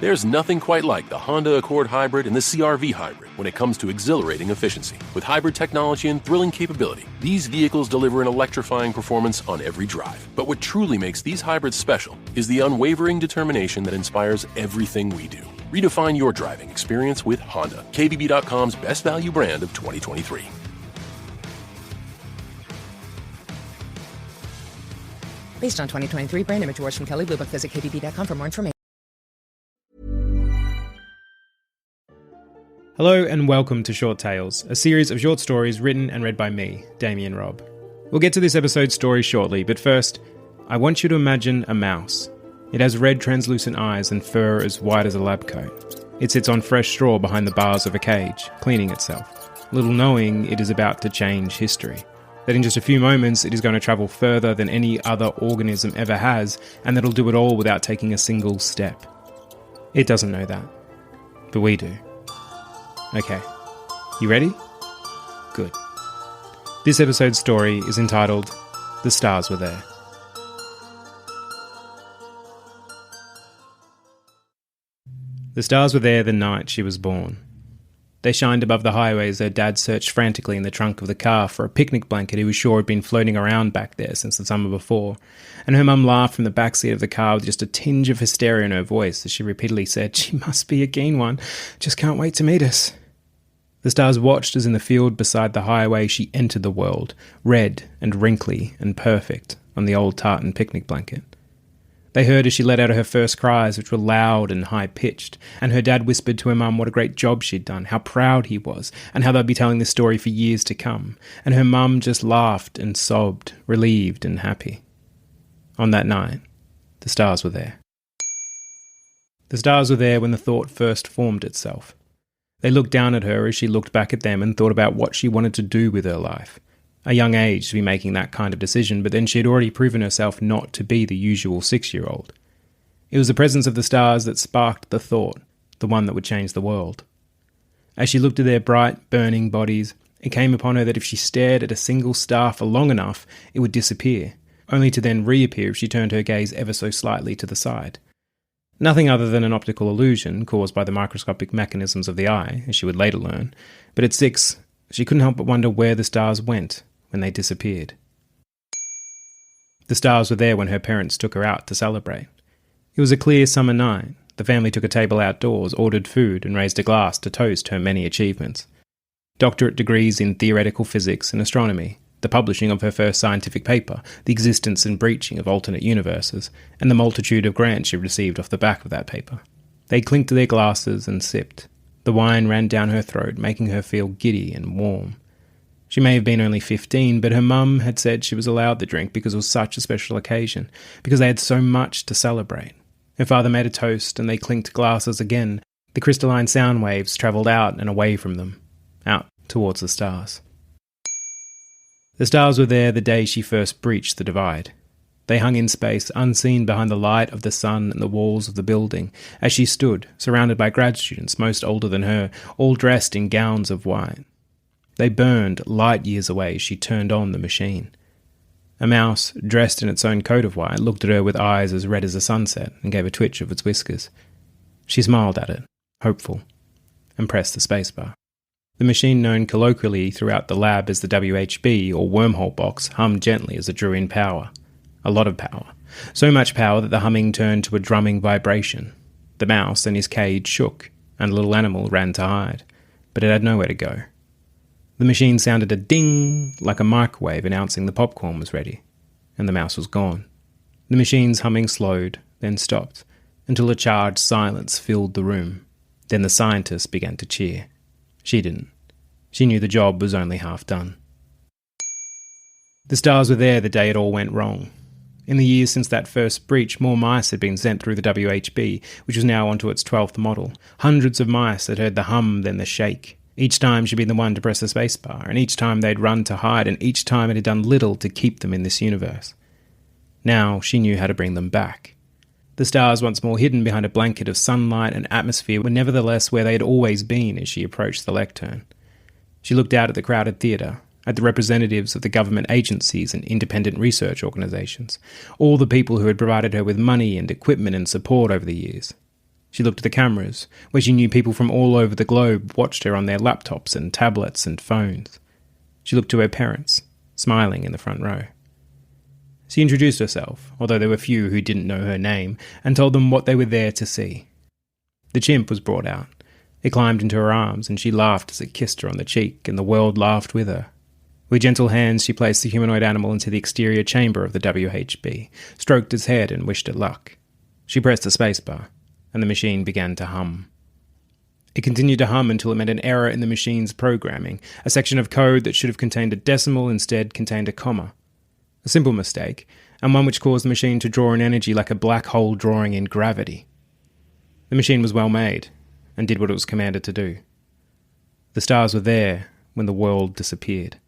There's nothing quite like the Honda Accord Hybrid and the CR-V Hybrid when it comes to exhilarating efficiency. With hybrid technology and thrilling capability, these vehicles deliver an electrifying performance on every drive. But what truly makes these hybrids special is the unwavering determination that inspires everything we do. Redefine your driving experience with Honda, KBB.com's best value brand of 2023. Based on 2023 brand image awards from Kelley Blue Book, visit KBB.com for more information. Hello and welcome to Short Tales, a series of short stories written and read by me, Damian Robb. We'll get to this episode's story shortly, but first, I want you to imagine a mouse. It has red translucent eyes and fur as white as a lab coat. It sits on fresh straw behind the bars of a cage, cleaning itself, little knowing it is about to change history. That in just a few moments it is going to travel further than any other organism ever has, and that it'll do it all without taking a single step. It doesn't know that, but we do. Okay, you ready? Good. This episode's story is entitled, The Stars Were There. The stars were there the night she was born. They shined above the highway as her dad searched frantically in the trunk of the car for a picnic blanket he was sure had been floating around back there since the summer before, and her mum laughed from the backseat of the car with just a tinge of hysteria in her voice as she repeatedly said, "She must be a keen one, just can't wait to meet us." The stars watched as in the field beside the highway she entered the world, red and wrinkly and perfect, on the old tartan picnic blanket. They heard as she let out her first cries, which were loud and high-pitched, and her dad whispered to her mum what a great job she'd done, how proud he was, and how they'd be telling this story for years to come, and her mum just laughed and sobbed, relieved and happy. On that night, the stars were there. The stars were there when the thought first formed itself. They looked down at her as she looked back at them and thought about what she wanted to do with her life. A young age to be making that kind of decision, but then she had already proven herself not to be the usual 6-year-old. It was the presence of the stars that sparked the thought, the one that would change the world. As she looked at their bright, burning bodies, it came upon her that if she stared at a single star for long enough, it would disappear, only to then reappear if she turned her gaze ever so slightly to the side. Nothing other than an optical illusion caused by the microscopic mechanisms of the eye, as she would later learn, but at 6, she couldn't help but wonder where the stars went when they disappeared. The stars were there when her parents took her out to celebrate. It was a clear summer night. The family took a table outdoors, ordered food, and raised a glass to toast her many achievements. Doctorate degrees in theoretical physics and astronomy, the publishing of her first scientific paper, the existence and breaching of alternate universes, and the multitude of grants she received off the back of that paper. They clinked to their glasses and sipped. The wine ran down her throat, making her feel giddy and warm. She may have been only 15, but her mum had said she was allowed the drink because it was such a special occasion, because they had so much to celebrate. Her father made a toast, and they clinked glasses again. The crystalline sound waves travelled out and away from them, out towards the stars. The stars were there the day she first breached the divide. They hung in space, unseen behind the light of the sun and the walls of the building, as she stood, surrounded by grad students, most older than her, all dressed in gowns of white. They burned light years away as she turned on the machine. A mouse, dressed in its own coat of white, looked at her with eyes as red as a sunset and gave a twitch of its whiskers. She smiled at it, hopeful, and pressed the spacebar. The machine known colloquially throughout the lab as the WHB, or wormhole box, hummed gently as it drew in power. A lot of power. So much power that the humming turned to a drumming vibration. The mouse in his cage shook, and the little animal ran to hide, but it had nowhere to go. The machine sounded a ding, like a microwave announcing the popcorn was ready, and the mouse was gone. The machine's humming slowed, then stopped, until a charged silence filled the room. Then the scientists began to cheer. She didn't. She knew the job was only half done. The stars were there the day it all went wrong. In the years since that first breach, more mice had been sent through the WHB, which was now onto its 12th model. Hundreds of mice had heard the hum, then the shake. Each time she'd been the one to press the spacebar, and each time they'd run to hide, and each time it had done little to keep them in this universe. Now she knew how to bring them back. The stars, once more hidden behind a blanket of sunlight and atmosphere, were nevertheless where they had always been as she approached the lectern. She looked out at the crowded theatre, at the representatives of the government agencies and independent research organisations, all the people who had provided her with money and equipment and support over the years. She looked at the cameras, where she knew people from all over the globe watched her on their laptops and tablets and phones. She looked to her parents, smiling in the front row. She introduced herself, although there were few who didn't know her name, and told them what they were there to see. The chimp was brought out. It climbed into her arms, and she laughed as it kissed her on the cheek, and the world laughed with her. With gentle hands, she placed the humanoid animal into the exterior chamber of the WHB, stroked its head and wished it luck. She pressed the spacebar, and the machine began to hum. It continued to hum until it met an error in the machine's programming. A section of code that should have contained a decimal instead contained a comma. A simple mistake, and one which caused the machine to draw an energy like a black hole drawing in gravity. The machine was well made, and did what it was commanded to do. The stars were there when the world disappeared.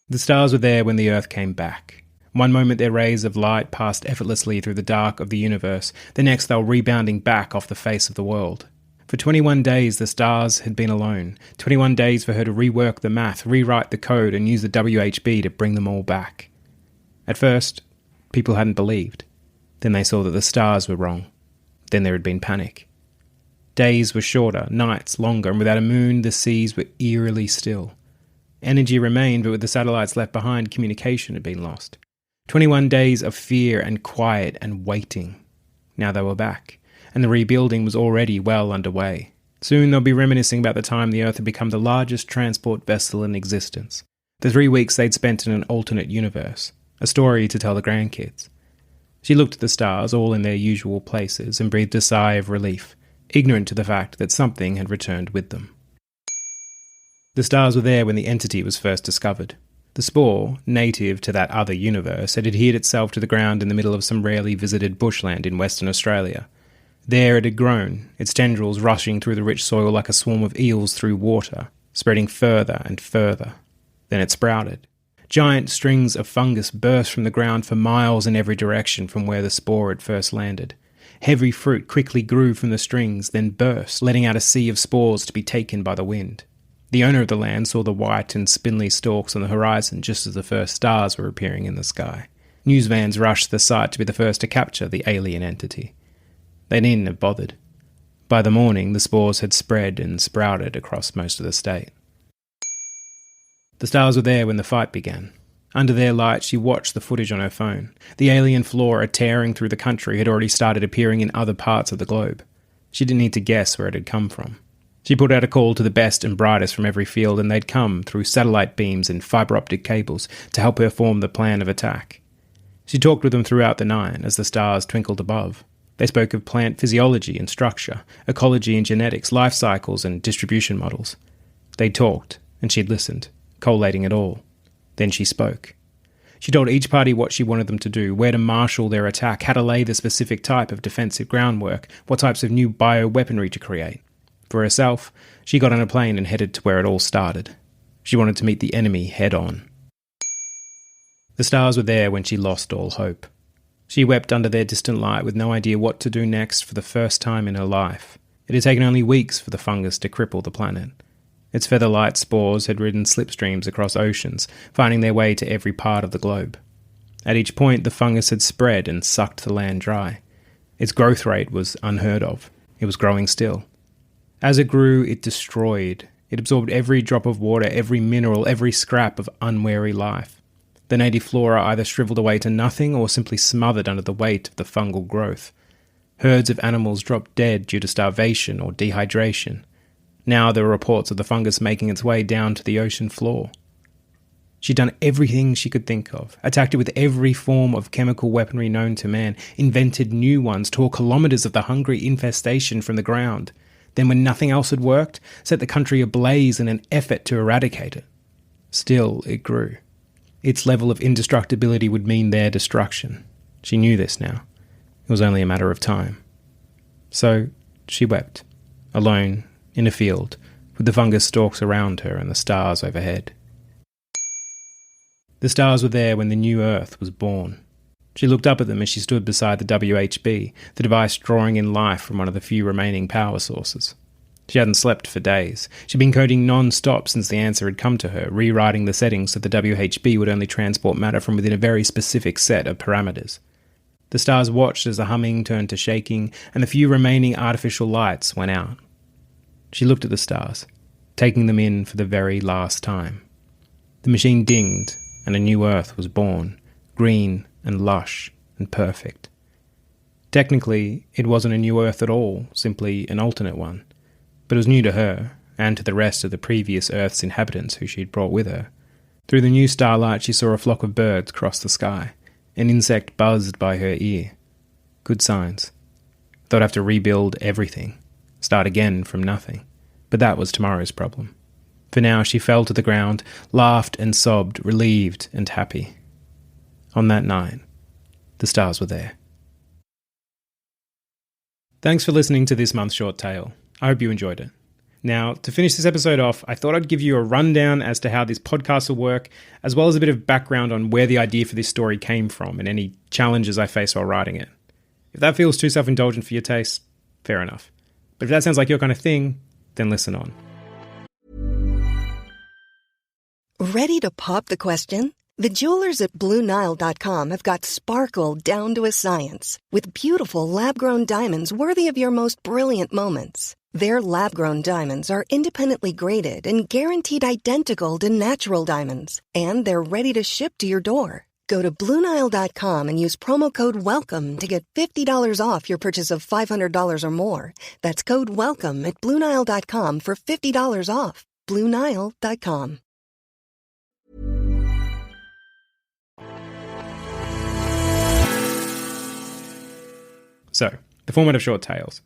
The stars were there when the Earth came back. One moment their rays of light passed effortlessly through the dark of the universe, the next they were rebounding back off the face of the world. For 21 days the stars had been alone, 21 days for her to rework the math, rewrite the code and use the WHB to bring them all back. At first, people hadn't believed. Then they saw that the stars were wrong. Then there had been panic. Days were shorter, nights longer, and without a moon the seas were eerily still. Energy remained, but with the satellites left behind, communication had been lost. 21 days of fear and quiet and waiting. Now they were back, and the rebuilding was already well underway. Soon they'll be reminiscing about the time the Earth had become the largest transport vessel in existence. The 3 weeks they'd spent in an alternate universe. A story to tell the grandkids. She looked at the stars, all in their usual places, and breathed a sigh of relief, ignorant to the fact that something had returned with them. The stars were there when the entity was first discovered. The spore, native to that other universe, had adhered itself to the ground in the middle of some rarely visited bushland in Western Australia. There it had grown, its tendrils rushing through the rich soil like a swarm of eels through water, spreading further and further. Then it sprouted. Giant strings of fungus burst from the ground for miles in every direction from where the spore had first landed. Heavy fruit quickly grew from the strings, then burst, letting out a sea of spores to be taken by the wind. The owner of the land saw the white and spindly stalks on the horizon just as the first stars were appearing in the sky. News vans rushed to the site to be the first to capture the alien entity. They needn't have bothered. By the morning, the spores had spread and sprouted across most of the state. The stars were there when the fight began. Under their light, she watched the footage on her phone. The alien flora tearing through the country had already started appearing in other parts of the globe. She didn't need to guess where it had come from. She put out a call to the best and brightest from every field, and they'd come through satellite beams and fibre-optic cables to help her form the plan of attack. She talked with them throughout the night as the stars twinkled above. They spoke of plant physiology and structure, ecology and genetics, life cycles and distribution models. They talked, and she'd listened, collating it all. Then she spoke. She told each party what she wanted them to do, where to marshal their attack, how to lay the specific type of defensive groundwork, what types of new bioweaponry to create. For herself, she got on a plane and headed to where it all started. She wanted to meet the enemy head-on. The stars were there when she lost all hope. She wept under their distant light with no idea what to do next for the first time in her life. It had taken only weeks for the fungus to cripple the planet. Its feather-light spores had ridden slipstreams across oceans, finding their way to every part of the globe. At each point, the fungus had spread and sucked the land dry. Its growth rate was unheard of. It was growing still. As it grew, it destroyed. It absorbed every drop of water, every mineral, every scrap of unwary life. The native flora either shriveled away to nothing or simply smothered under the weight of the fungal growth. Herds of animals dropped dead due to starvation or dehydration. Now there were reports of the fungus making its way down to the ocean floor. She'd done everything she could think of, attacked it with every form of chemical weaponry known to man, invented new ones, tore kilometres of the hungry infestation from the ground. Then when nothing else had worked, set the country ablaze in an effort to eradicate it. Still, it grew. Its level of indestructibility would mean their destruction. She knew this now. It was only a matter of time. So, she wept, alone, in a field, with the fungus stalks around her and the stars overhead. The stars were there when the new Earth was born. She looked up at them as she stood beside the WHB, the device drawing in life from one of the few remaining power sources. She hadn't slept for days. She'd been coding non-stop since the answer had come to her, rewriting the settings so the WHB would only transport matter from within a very specific set of parameters. The stars watched as the humming turned to shaking, and the few remaining artificial lights went out. She looked at the stars, taking them in for the very last time. The machine dinged, and a new Earth was born, green and lush and perfect. Technically, it wasn't a new Earth at all, simply an alternate one. But it was new to her, and to the rest of the previous Earth's inhabitants who she'd brought with her. Through the new starlight she saw a flock of birds cross the sky. An insect buzzed by her ear. Good signs. They'd have to rebuild everything. Start again from nothing. But that was tomorrow's problem. For now she fell to the ground, laughed and sobbed, relieved and happy. On that night, the stars were there. Thanks for listening to this month's short tale. I hope you enjoyed it. Now, to finish this episode off, I thought I'd give you a rundown as to how this podcast will work, as well as a bit of background on where the idea for this story came from and any challenges I faced while writing it. If that feels too self-indulgent for your taste, fair enough. But if that sounds like your kind of thing, then listen on. Ready to pop the question? The jewelers at BlueNile.com have got sparkle down to a science with beautiful lab-grown diamonds worthy of your most brilliant moments. Their lab-grown diamonds are independently graded and guaranteed identical to natural diamonds, and they're ready to ship to your door. Go to BlueNile.com and use promo code WELCOME to get $50 off your purchase of $500 or more. That's code WELCOME at BlueNile.com for $50 off. BlueNile.com. So, the format of short tales.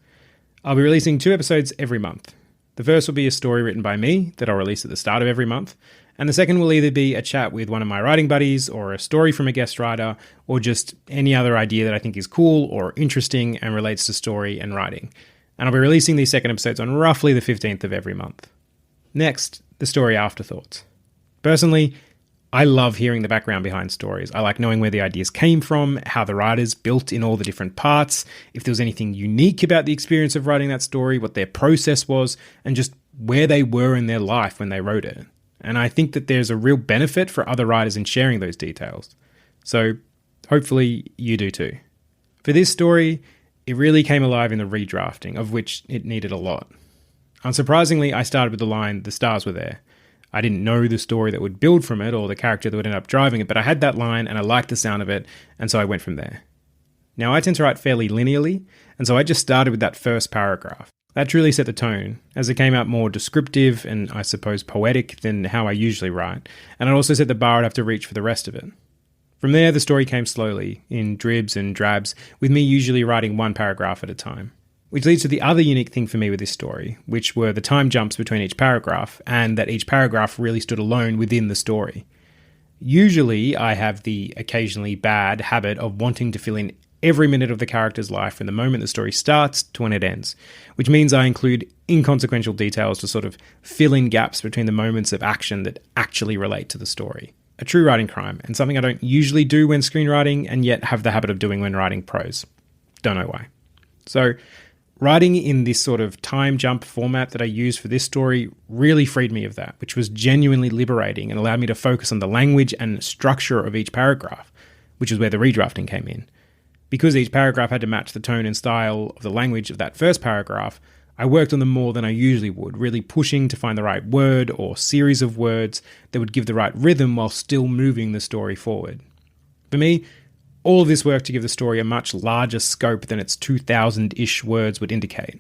I'll be releasing 2 episodes every month. The first will be a story written by me that I'll release at the start of every month, and the second will either be a chat with one of my writing buddies, or a story from a guest writer, or just any other idea that I think is cool or interesting and relates to story and writing. And I'll be releasing these second episodes on roughly the 15th of every month. Next, the story afterthoughts. Personally, I love hearing the background behind stories. I like knowing where the ideas came from, how the writers built in all the different parts, if there was anything unique about the experience of writing that story, what their process was, and just where they were in their life when they wrote it. And I think that there's a real benefit for other writers in sharing those details. So hopefully you do too. For this story, it really came alive in the redrafting, of which it needed a lot. Unsurprisingly, I started with the line, "The stars were there." I didn't know the story that would build from it or the character that would end up driving it, but I had that line and I liked the sound of it, and so I went from there. Now, I tend to write fairly linearly, and so I just started with that first paragraph. That truly set the tone, as it came out more descriptive and, I suppose, poetic than how I usually write, and it also set the bar I'd have to reach for the rest of it. From there, the story came slowly, in dribs and drabs, with me usually writing 1 paragraph at a time. Which leads to the other unique thing for me with this story, which were the time jumps between each paragraph, and that each paragraph really stood alone within the story. Usually, I have the occasionally bad habit of wanting to fill in every minute of the character's life from the moment the story starts to when it ends, which means I include inconsequential details to sort of fill in gaps between the moments of action that actually relate to the story. A true writing crime, and something I don't usually do when screenwriting, and yet have the habit of doing when writing prose. Don't know why. So, writing in this sort of time jump format that I used for this story really freed me of that, which was genuinely liberating and allowed me to focus on the language and structure of each paragraph, which is where the redrafting came in. Because each paragraph had to match the tone and style of the language of that first paragraph, I worked on them more than I usually would, really pushing to find the right word or series of words that would give the right rhythm while still moving the story forward. For me, all of this worked to give the story a much larger scope than its 2,000-ish words would indicate.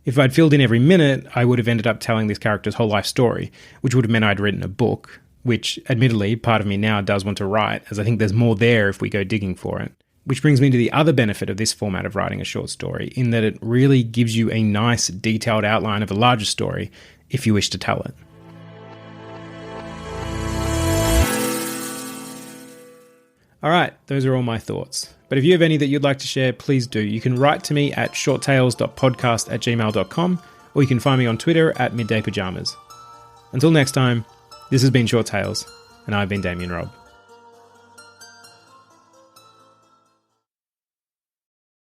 If I'd filled in every minute, I would have ended up telling this character's whole life story, which would have meant I'd written a book, which, admittedly, part of me now does want to write, as I think there's more there if we go digging for it. Which brings me to the other benefit of this format of writing a short story, in that it really gives you a nice, detailed outline of a larger story if you wish to tell it. Alright, those are all my thoughts. But if you have any that you'd like to share, please do. You can write to me at shorttales.podcast@gmail.com, or you can find me on Twitter at middaypajamas. Until next time, this has been Short Tales, and I've been Damian Robb.